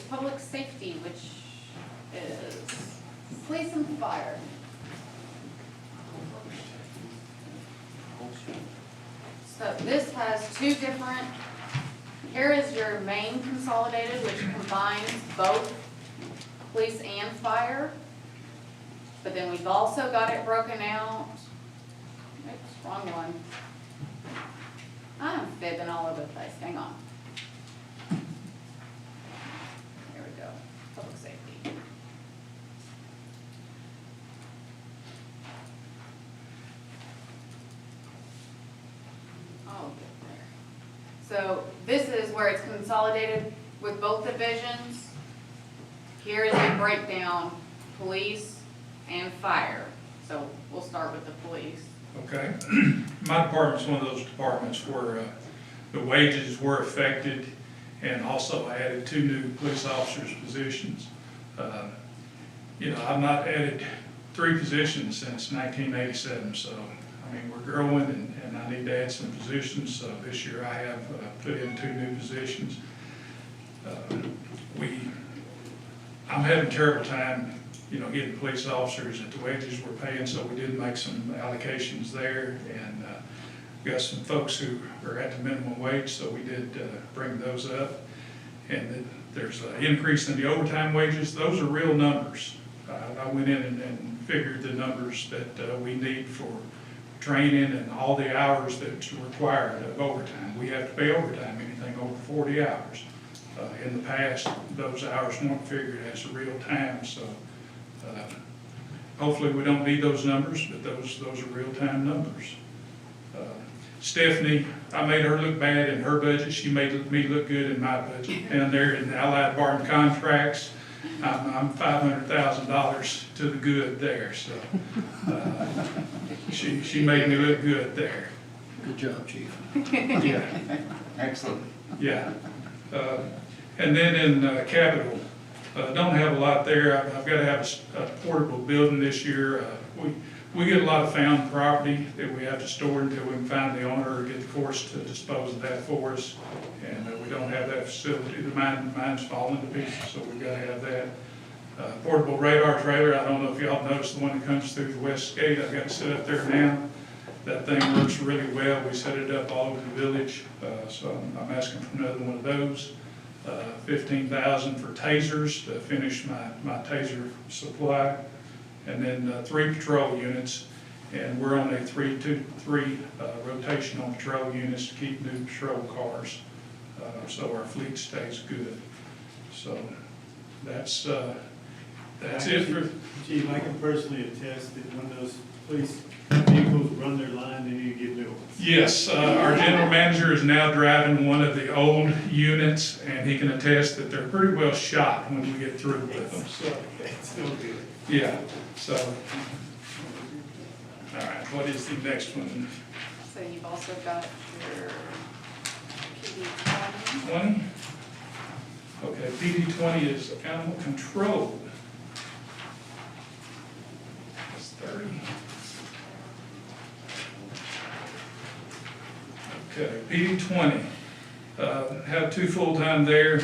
public safety, which is police and fire. So this has two different, here is your main consolidated, which combines both police and fire. But then we've also got it broken out. Oops, wrong one. I'm fibbing all over the place, hang on. There we go, public safety. Oh, good there. So this is where it's consolidated with both divisions. Here is a breakdown, police and fire. So we'll start with the police. Okay, my department's one of those departments where the wages were affected, and also I added 2 new police officers' positions. You know, I've not added 3 positions since 1987, so, I mean, we're growing and I need to add some positions, so this year I have put in 2 new positions. I'm having a terrible time, you know, getting police officers at the wages we're paying, so we did make some allocations there, and we got some folks who are at the minimum wage, so we did bring those up. And then there's an increase in the overtime wages. Those are real numbers. I went in and figured the numbers that we need for training and all the hours that's required of overtime. We have to pay overtime, anything over 40 hours. In the past, those hours weren't figured as real time, so hopefully we don't need those numbers, but those are real-time numbers. Stephanie, I made her look bad in her budget. She made me look good in my budget. And there in the Allied Barton contracts, I'm $500,000 to the good there. So she made me look good there. Good job, Chief. Yeah, Excellent. yeah. And then in Capitol, don't have a lot there. I've got to have a portable building this year. We get a lot of found property that we have to store until we can find the owner or get the courts to dispose of that for us. And we don't have that facility. The mine's falling to pieces, so we've got to have that. Portable radar trailer, I don't know if y'all noticed the one that comes through the west gate. I've got it set up there now. That thing works really well. We set it up all over the village, so I'm asking for another one of those. $15,000 for tasers to finish my taser supply, and then 3 patrol units, and we're on a 3-2-3 rotational patrol units to keep new patrol cars, so our fleet stays good. So that's it for. Chief, I can personally attest that when those police vehicles run their line, they need to get new ones. Yes, our general manager is now driving one of the old units, and he can attest that they're pretty well shot when we get through with them. So, It's still good. yeah, so, all right, what is the next one? So you've also got your PD 20. 20? Okay, PD 20 is animal control. That's 30. Okay, PD 20, have 2 full-time there.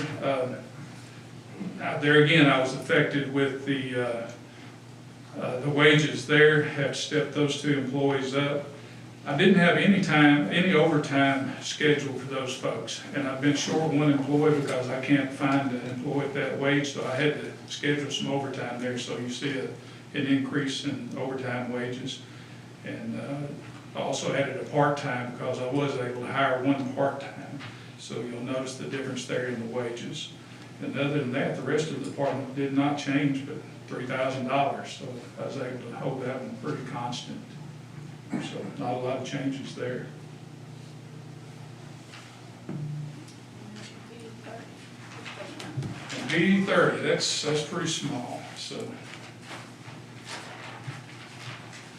There again, I was affected with the wages there, had to step those 2 employees up. I didn't have any overtime scheduled for those folks, and I've been short 1 employee because I can't find an employee at that wage, so I had to schedule some overtime there, so you see an increase in overtime wages. And I also added a part-time because I was able to hire 1 part-time. So you'll notice the difference there in the wages. And other than that, the rest of the department did not change but $3,000. So I was able to hold that one pretty constant. So not a lot of changes there. And PD 30, that's pretty small. So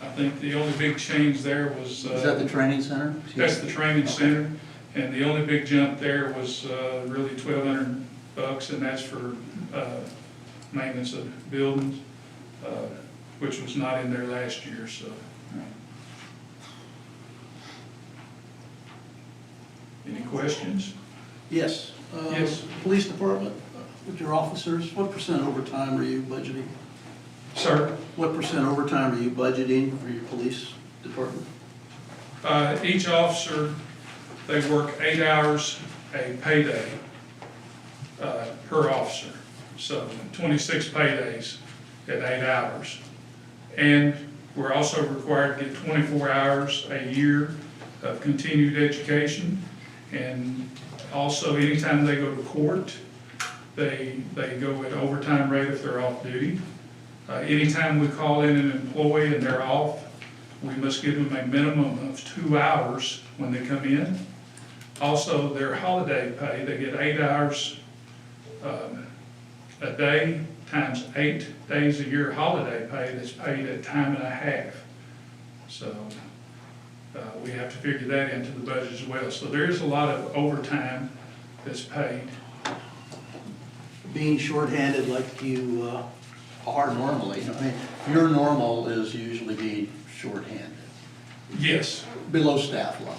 I think the only big change there was. Is that the training center? That's the training center, and the only big jump there was really $1,200, and that's for maintenance of buildings, which was not in there last year, so. Any questions? Yes. Yes. Police department, With your officers, what % overtime are you budgeting? Sir, What % overtime are you budgeting for your police department? each officer, they work 8 hours a payday per officer. So 26 paydays at 8 hours. And we're also required to get 24 hours a year of continued education. And also, anytime they go to court, they go at overtime rate if they're off duty. Anytime we call in an employee and they're off, we must give them a minimum of 2 hours when they come in. Also, their holiday pay, they get 8 hours a day times 8 days a year holiday pay that's paid at time and a half. So we have to figure that into the budget as well. So there is a lot of overtime that's paid. Being shorthanded like you are normally, I mean, your normal is usually being shorthanded, Yes, below staff level,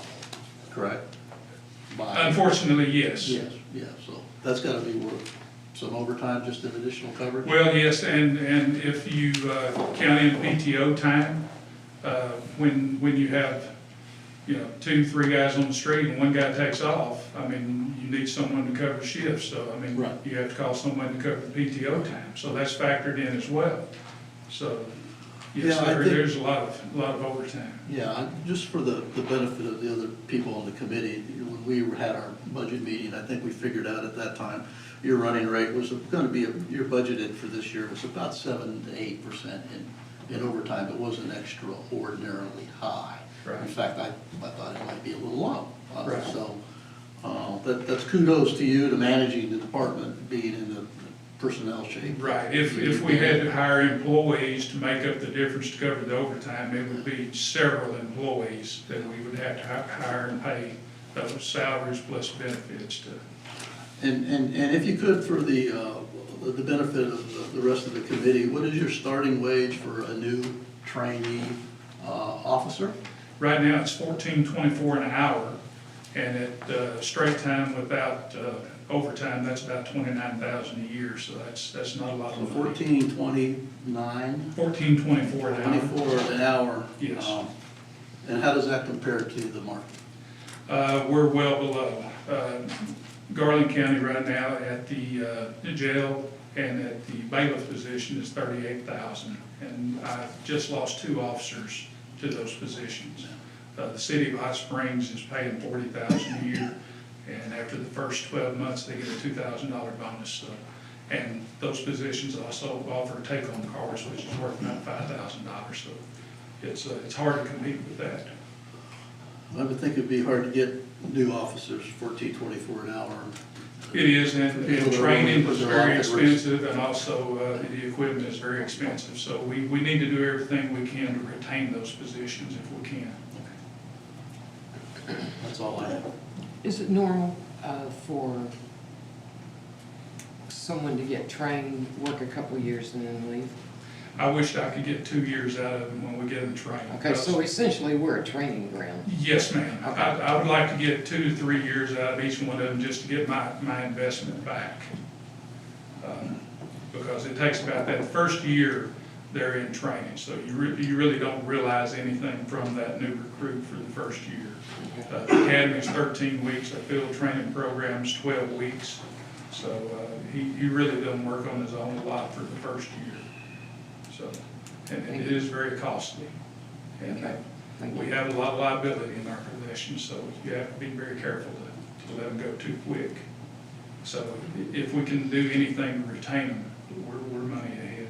correct? By- unfortunately, yes. Yes, yeah, so that's gotta be worth some overtime, just an additional coverage? Well, yes, and if you count in PTO time, when you have, 2, 3 guys on the street and one guy takes off, I mean, you need someone to cover shifts, so, I mean, Right. you have to call someone to cover the PTO time, so that's factored in as well. So, yes, Yeah, I think- there's a lot of overtime. Yeah, just for the benefit of the other people on the committee, when we had our budget meeting, I think we figured out at that time, your running rate was gonna be, your budgeted for this year was about 7 to 8% in overtime. It wasn't extraordinarily high. Right. In fact, I thought it might be a little low. Right. So, that's kudos to you to managing the department, being in the personnel shape. Right, if we had to hire employees to make up the difference to cover the overtime, it would be several employees that we would have to hire and pay those salaries plus benefits to. And if you could, for the benefit of the rest of the committee, what is your starting wage for a new trainee officer? Right now, it's $14.24 an hour, and at straight time without overtime, that's about $29,000 a year, so that's not a lot So of money. 14.29, $14.24 an hour. 24 an hour. Yes. And how does that compare to the market? We're well below. Garland County right now at the jail and at the bailiff position is $38,000. And I've just lost 2 officers to those positions. The city of Hot Springs is paying $40,000 a year. And after the first 12 months, they get a $2,000 bonus. So, and those positions also offer take-home cars, which is worth about $5,000. So it's hard to compete with that. I would think it'd be hard to get new officers, 14.24 an hour. It is, and People that are training willing is to put their very life at risk. expensive, and also the equipment is very expensive. So we need to do everything we can to retain those positions if we can. That's all I have. Is it normal for someone to get trained, work a couple of years and then leave? I wished I could get 2 years out of them when we get them trained. Okay, so essentially, we're a training ground. Yes, ma'am. Okay. I would like to get 2 to 3 years out of each one of them just to get my investment back. Because it takes about that first year they're in training, so you really don't realize anything from that new recruit for the first year. The academy's 13 weeks, our field training program's 12 weeks, so he really doesn't work on his own a lot for the first year. So, and it is very costly. And Okay. Thank we you. have a lot of liability in our possession, so you have to be very careful to let them go too quick. So if we can do anything to retain them, we're money ahead.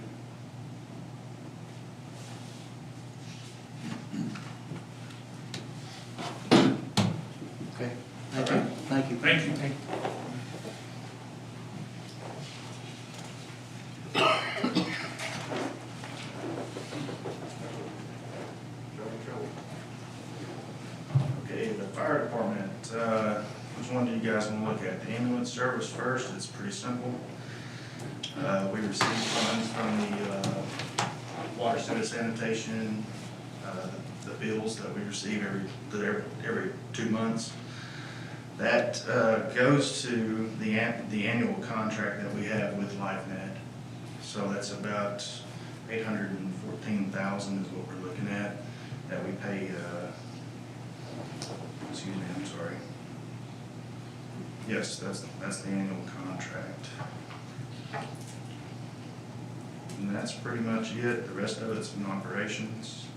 Okay, thank All you. right. Thank you. Thank you. Okay, the fire department, which one do you guys want to look at? The ambulance service first, it's pretty simple. We receive funds from the water sewer sanitation, the bills that we receive every 2 months. That goes to the annual contract that we have with LifeNet. So that's about 814,000 is what we're looking at, that we pay, excuse me, I'm sorry. Yes, that's the annual contract. And that's pretty much it. The rest of it's in operations.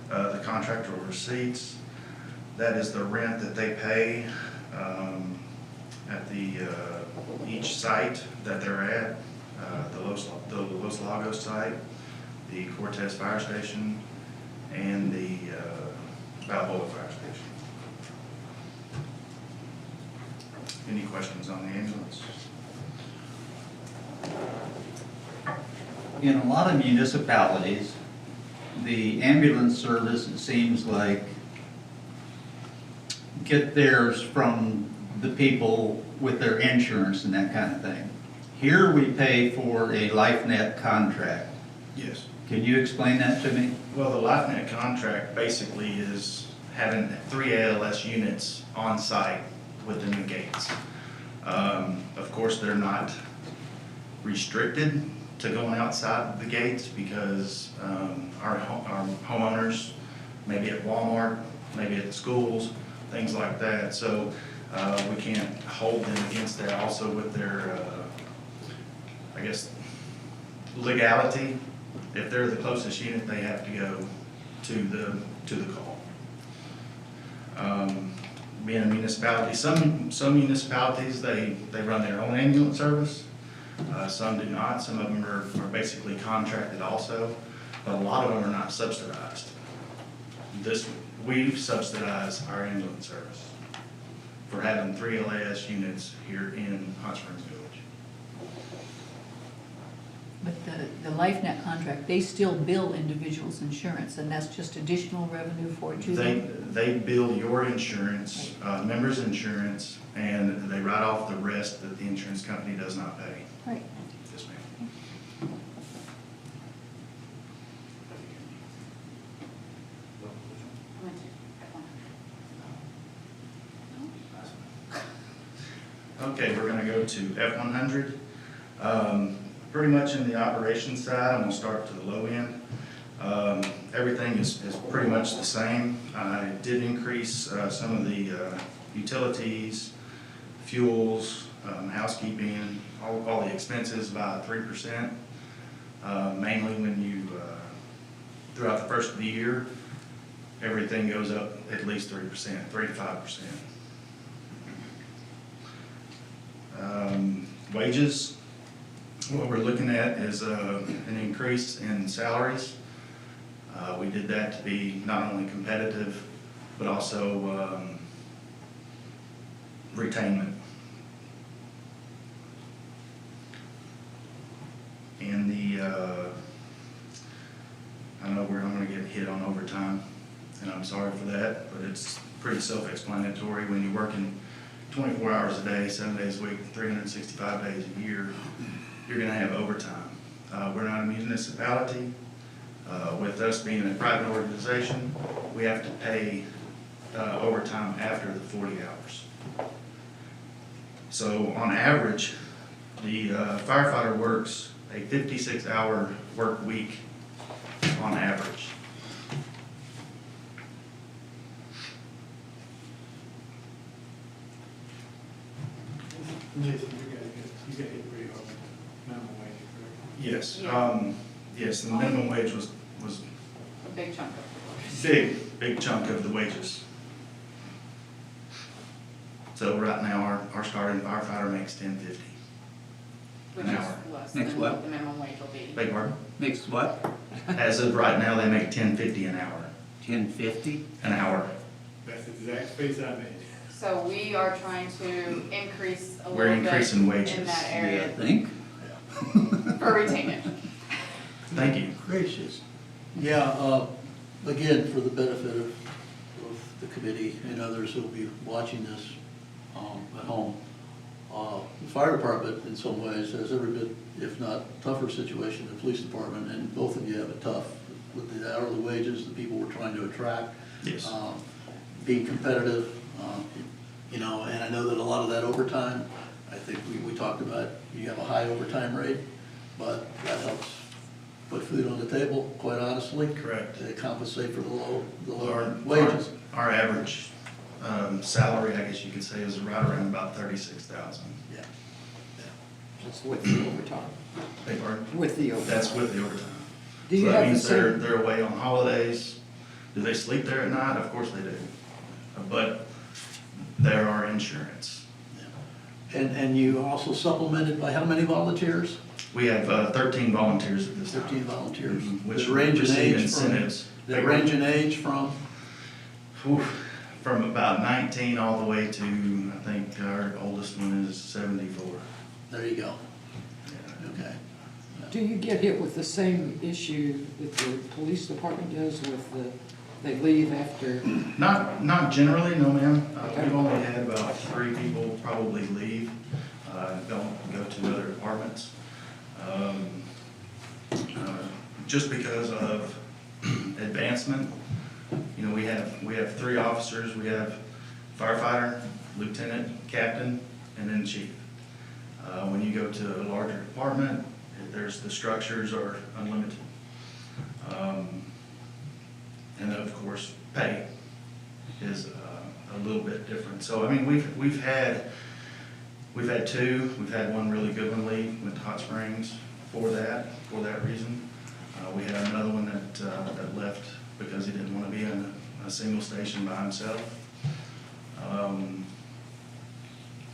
The contractor receipts, that is the rent that they pay at each site that they're at, the Los Lagos site, the Cortez Fire Station, and the Balboa Fire Station. Any questions on the ambulance? In a lot of municipalities, the ambulance service, it seems like, get theirs from the people with their insurance and that kind of thing. Here we pay for a LifeNet contract. Yes. Can you explain that to me? Well, the LifeNet contract basically is having 3 ALS units on site within the gates. Of course, they're not restricted to going outside the gates because our homeowners, maybe at Walmart, maybe at the schools, things like that. So we can't hold them against that. Also with their, I guess, legality. If they're the closest unit, they have to go to the call. Being a municipality, some municipalities, they run their own ambulance service. Some do not. Some of them are basically contracted also, but a lot of them are not subsidized. We subsidize our ambulance service for having 3 LAS units here in Hot Springs Village. But the LifeNet contract, they still bill individuals' insurance, and that's just additional revenue for it to them? They bill your insurance, members' insurance, and they write off the rest that the insurance company does not pay. Right. Yes, ma'am. Okay, we're gonna go to F-100. Pretty much in the operations side, I'm gonna start to the low end. Everything is pretty much the same. I did increase some of the utilities, fuels, housekeeping, all the expenses by 3%. Mainly when you, throughout the first of the year, everything goes up at least 3%, 3 to 5%. Wages, what we're looking at is an increase in salaries. We did that to be not only competitive, but also retainment. And I know I'm gonna get hit on overtime, and I'm sorry for that, but it's pretty self-explanatory. When you're working 24 hours a day, 7 days a week, 365 days a year, you're gonna have overtime. We're not a municipality. With us being a private organization, we have to pay overtime after the 40 hours. So on average, the firefighter works a 56-hour work week on average. Nathan, you got hit pretty hard, minimum wage, correct? Yes, Yeah. yes, the minimum wage was A big chunk of it. big chunk of the wages. So right now, our starting firefighter makes $10.50. Which An is hour. less Next than what? what the minimum wage will be. Beg pardon? Makes what? As of right now, they make $10.50 an hour. 10.50? An hour. That's the exact space I made. So we are trying to increase a We're little bit increasing wages. in that Yeah, I area think. for retainment. Thank you. Gracious. Yeah, again, for the benefit of the committee and others who will be watching this at home, the fire department in some ways has every bit, if not tougher situation than the police department, and both of you have it tough with the hourly wages, the people we're trying to attract. Yes. Being competitive, You know, and I know that a lot of that overtime, I think we talked about, you have a high overtime rate, but that helps put food on the table, quite honestly. Correct. To compensate for the low Our- wages. Our average salary, I guess you could say, is right around about 36,000. Yeah. Just with the overtime, Beg pardon? with the overtime. That's with the overtime. Do you So that have the means same, they're away on holidays. Do they sleep there at night? Of course they do. But they're our insurance. And you also supplemented by how many volunteers? We have 13 volunteers at this time. 13 volunteers. Which That range in receive age from, incentives. that range in age from, From about 19 all the way to, I think our oldest one is 74. there you go, Yeah. okay. do you get hit with the same issue that the police department does with the, they leave after? Not generally, no ma'am. Okay. We've only had about 3 people probably leave, don't go to other departments. Just because of advancement. You know, we have 3 officers. We have firefighter, lieutenant, captain, and then chief. When you go to a larger department, the structures are unlimited. And then, of course, pay is a little bit different. So, I mean, we've had 2, we've had one really good one leave, went to Hot Springs for that reason. We had another one that left because he didn't want to be in a single station by himself.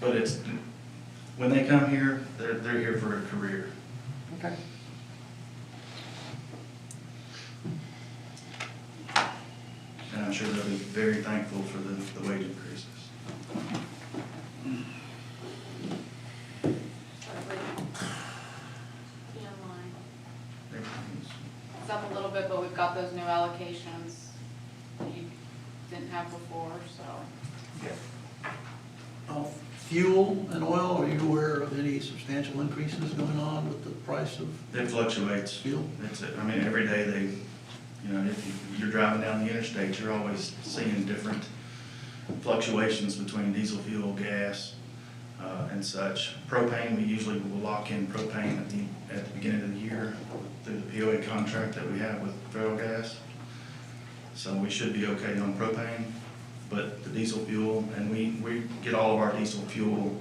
But when they come here, they're here for a career. Okay. And I'm sure they'll be very thankful for the wage increases. It's up a little bit, but we've got those new allocations that you didn't have before, so. Fuel and oil, are you aware of any substantial increases going on with the price of It fluctuates. fuel? I mean, every day if you're driving down the interstate, you're always seeing different fluctuations between diesel fuel, gas, and such. Propane, we usually will lock in propane at the beginning of the year through the POA contract that we have with Federal Gas. So we should be okay on propane, but the diesel fuel, and we get all of our diesel fuel,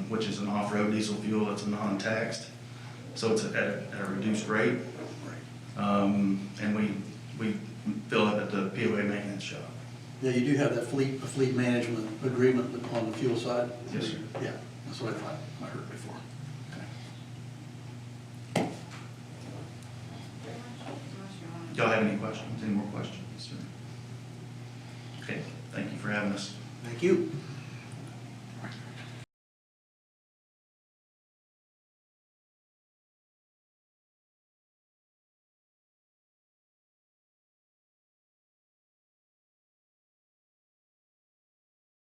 which is an off-road diesel fuel, it's a non-taxed, so it's at a reduced rate. And we fill it at the POA maintenance shop. Yeah, you do have that fleet management agreement on the fuel side? Yes, sir. Yeah, that's what I thought, I heard before. Y'all have any questions, any more questions? Okay, thank you for having us. Thank you.